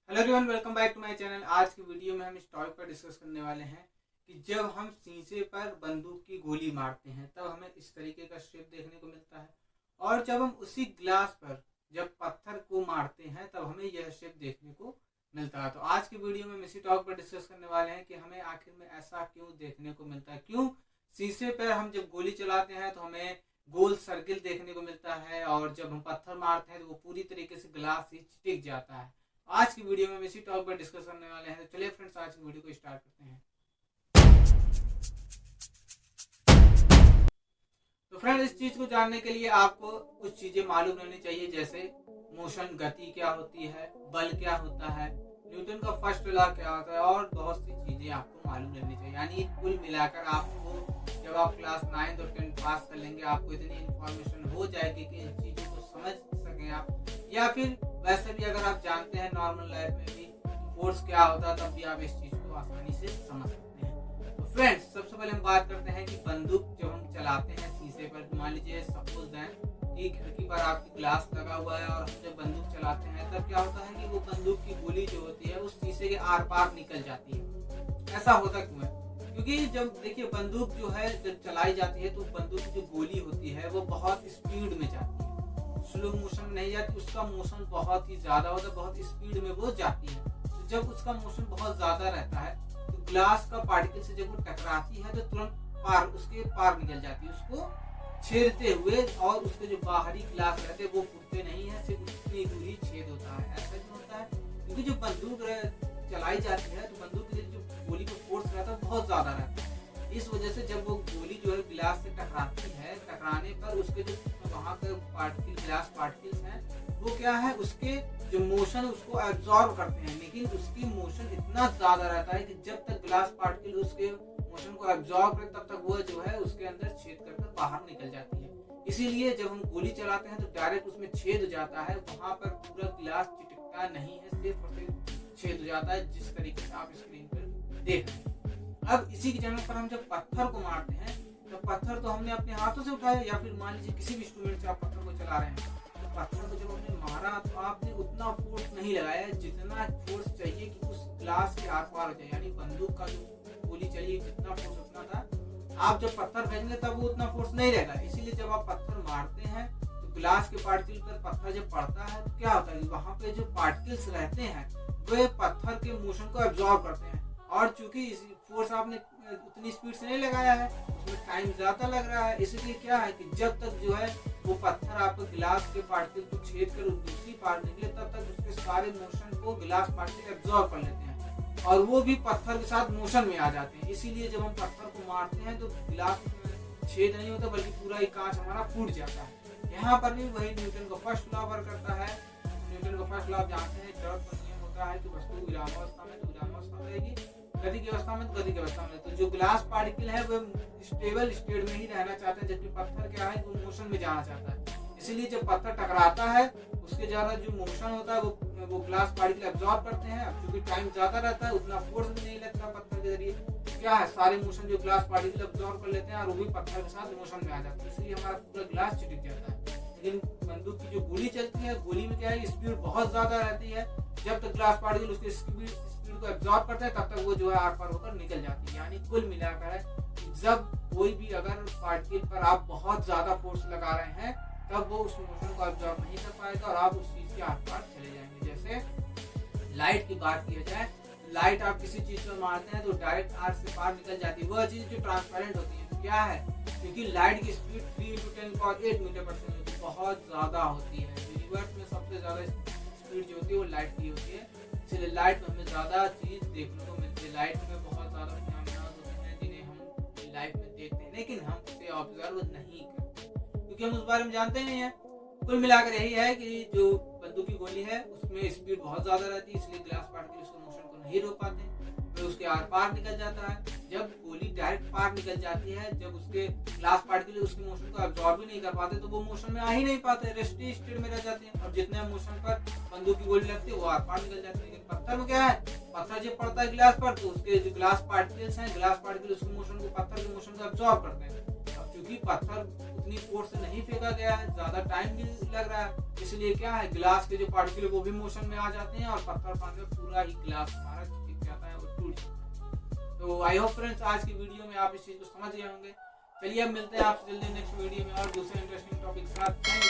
Hello everyone, welcome back to my channel. आज की video में हम इस टॉपिक पर डिस्कस करने वाले हैं कि जब हम शीशे पर बंदूक की गोली मारते हैं तब हमें इस तरीके का शेप देखने को मिलता है, और जब हम उसी ग्लास पर जब पत्थर को मारते हैं तब हमें यह शेप देखने को मिलता है। तो आज की वीडियो में हम इसी टॉपिक पर डिस्कस करने वाले हैं कि हमें आखिर में ऐसा क्यों देखने को मिलता है, क्यों शीशे पर हम जब गोली चलाते हैं तो हमें गोल सर्किल देखने को मिलता है, और जब हम पत्थर मारते हैं तो वो पूरी तरीके से ग्लास से चिपक जाता है। आज की वीडियो में हम इसी टॉपिक पर डिस्कस करने वाले हैं। तो चलिए फ्रेंड्स, आज की वीडियो को स्टार्ट करते हैं। तो फ्रेंड्स, इस चीज को जानने के लिए आपको कुछ चीजें मालूम रहनी चाहिए, जैसे मोशन गति क्या होती है, बल क्या होता है, न्यूटन का फर्स्ट लॉ क्या होता है, और बहुत सी चीजें आपको मालूम रहनी चाहिए। यानी कुल मिलाकर आपको जब आप क्लास 9 और 10 पास कर लेंगे आपको इतनी इन्फॉर्मेशन हो जाएगी कि इन चीजों को समझ सकें आप, या फिर वैसे भी अगर आप जानते हैं नॉर्मल लाइफ में भी फोर्स क्या होता है तब भी आप इस चीज को आसानी से समझ सकते हैं। तो फ्रेंड्स, सबसे पहले हम बात करते हैं कि बंदूक जब हम चलाते हैं शीशे पर, मान लीजिए सपोज दैट कि खिड़की पर आपकी ग्लास लगा हुआ है और हम जब बंदूक चलाते हैं तब क्या होता है कि वो बंदूक की गोली जो होती है उस शीशे के आर पार निकल जाती है। ऐसा होता क्यों है? क्योंकि जब देखिए बंदूक जो है जब चलाई जाती है तो बंदूक की जो गोली होती है वो बहुत स्पीड में जाती है, स्लो मोशन में नहीं जाती, उसका मोशन बहुत ही ज्यादा होता है, बहुत स्पीड में वो जाती है। तो जब उसका मोशन बहुत ज्यादा रहता है तो ग्लास का पार्टिकल से जब वो टकराती है तो तुरंत उसके पार निकल जाती है, उसको छेदते हुए, और उसके जो बाहरी ग्लास रहते हैं वो फूटते नहीं है, सिर्फ उतनी दूरी छेद होता है। ऐसा क्यों होता है? क्योंकि जो बंदूक चलाई जाती है तो बंदूक की जो गोली का फोर्स रहता है बहुत ज्यादा रहता है। इस वजह से जब वो गोली जो है ग्लास से टकराती है, टकराने पर उसके जो वहाँ के पार्टिकल ग्लास पार्टिकल्स हैं वो क्या है, उसके जो मोशन उसको एब्जॉर्ब करते हैं, लेकिन उसकी मोशन इतना ज्यादा रहता है कि जब तक ग्लास पार्टिकल उसके मोशन को एब्जॉर्ब करे तब तक वो जो है उसके अंदर छेद कर बाहर निकल जाती है। इसीलिए जब हम गोली चलाते हैं तो डायरेक्ट उसमें छेद हो जाता है, वहां पर पूरा ग्लास चिटकता नहीं है, सिर्फ और सिर्फ छेद हो जाता है, जिस तरीके से आप स्क्रीन पर देख रहे हैं। अब इसी की जगह पर हम जब पत्थर को मारते हैं तो पत्थर तो हमने अपने हाथों से उठाया, या फिर मान लीजिए किसी भी इंस्ट्रूमेंट से आप पत्थर को चला रहे हैं, तो पत्थर को जब आपने मारा तो आपने उतना फोर्स नहीं लगाया जितना फोर्स चाहिए कि उस ग्लास के आर पार हो जाए। यानी बंदूक का जो गोली चली जितना फोर्स उतना था, आप जब पत्थर फेंकेंगे तब वो उतना फोर्स नहीं रहेगा। इसीलिए जब आप पत्थर मारते हैं तो ग्लास के पार्टिकल पर पत्थर जब पड़ता है तो क्या होता है कि वहां पे जो पार्टिकल्स रहते हैं वे पत्थर के मोशन को एब्जॉर्ब करते हैं, और चूंकि फोर्स आपने उतनी स्पीड से नहीं लगाया है, उसमें टाइम ज्यादा लग रहा है। इसलिए क्या है कि जब तक जो है वो पत्थर आपको ग्लास के पार्टिकल को छेद कर दूसरी पार निकले तब तक उसके सारे मोशन को ग्लास पार्टिकल एब्जॉर्ब कर लेते हैं, और वो भी पत्थर के साथ मोशन में आ जाते हैं। इसीलिए जब हम पत्थर को मारते हैं तो ग्लास में छेद नहीं होता बल्कि पूरा ही कांच हमारा फूट जाता है। यहाँ पर भी वही न्यूटन का फर्स्ट लॉ वर्क करता है। न्यूटन का फर्स्ट लॉ जानते हैं, जड़त्व का नियम होता है कि वस्तु विरामावस्था में तो विरामावस्था में रहेगी, गति की अवस्था में तो गति की अवस्था में। तो जो ग्लास पार्टिकल है वो स्टेबल स्टेट में ही रहना चाहते हैं, जबकि पत्थर क्या है वो मोशन में जाना चाहता है। इसीलिए जब पत्थर टकराता है उसके ज्यादा जो मोशन होता है वो ग्लास पार्टिकल एब्जॉर्ब करते हैं। अब चूंकि टाइम ज्यादा रहता है उतना फोर्स भी नहीं लगता पत्थर के जरिए, क्या है सारे मोशन जो ग्लास पार्टिकल एब्जॉर्ब कर लेते हैं और वो भी पत्थर के साथ मोशन में आ जाते हैं, इसलिए हमारा पूरा ग्लास चिपक जाता है। लेकिन बंदूक की जो गोली चलती है, गोली में क्या है स्पीड बहुत ज्यादा रहती है, जब तक ग्लास पार्टिकल उसकी स्पीड को एब्जॉर्ब करते हैं तब तक वो जो है आर पार होकर निकल जाती है। यानी कुल मिलाकर है कि जब कोई भी अगर पार्टिकल पर आप बहुत ज्यादा फोर्स लगा रहे हैं तब वो उस मोशन को एब्जॉर्ब नहीं कर पाएगा और आप उस चीज के आर पार चले जाएंगे। जैसे लाइट की बात की जाए, लाइट आप किसी चीज पर मारते हैं तो डायरेक्ट आर से पार निकल जाती है, वह चीज जो ट्रांसपेरेंट होती है। तो क्या है, क्योंकि लाइट की स्पीड 3 × 10⁸ मीटर पर सेकंड होती है, बहुत ज्यादा होती है। यूनिवर्स में सबसे ज्यादा स्पीड जो होती है वो लाइट की होती है, इसलिए लाइट में हमें ज्यादा चीज देखने को मिलती है। लाइट में बहुत ज्यादा फिनोमेना होते हैं जिन्हें हम लाइफ में देखते हैं, लेकिन हम उसे ऑब्जर्व नहीं करते क्योंकि हम उस बारे में जानते नहीं है। कुल मिलाकर यही है कि जो बंदूक की गोली है उसमें स्पीड बहुत ज्यादा रहती है, इसलिए ग्लास पार्टिकल उसके मोशन को नहीं रोक पाते, फिर उसके आर पार निकल जाता है। जब गोली डायरेक्ट पार निकल जाती है, जब उसके ग्लास पार्टिकल उसके मोशन को एब्जॉर्ब भी नहीं कर पाते तो वो मोशन में आ ही नहीं पाते, रेस्टी स्टेट में रह जाते हैं। और जितने मोशन पर बंदूक की गोली लगती है वो आर पार निकल जाती है। लेकिन पत्थर में क्या है, पत्थर जब पड़ता है ग्लास पर तो उसके जो ग्लास पार्टिकल्स हैं, ग्लास पार्टिकल उसके मोशन को, पत्थर के मोशन को एब्जॉर्ब करते हैं। अब चूंकि पत्थर उतनी फोर्स से नहीं फेंका गया है, ज्यादा टाइम भी लग रहा है, इसलिए क्या है गिलास के जो पार्टिकल वो भी मोशन में आ जाते हैं और पत्थर पानी में पूरा ही गिलास हमारा टिक जाता है और टूट जाता है। तो आई होप फ्रेंड्स आज की वीडियो में आप इस चीज को समझ गए होंगे। चलिए अब मिलते हैं आपसे जल्दी नेक्स्ट वीडियो में और दूसरे इंटरेस्टिंग टॉपिक के साथ।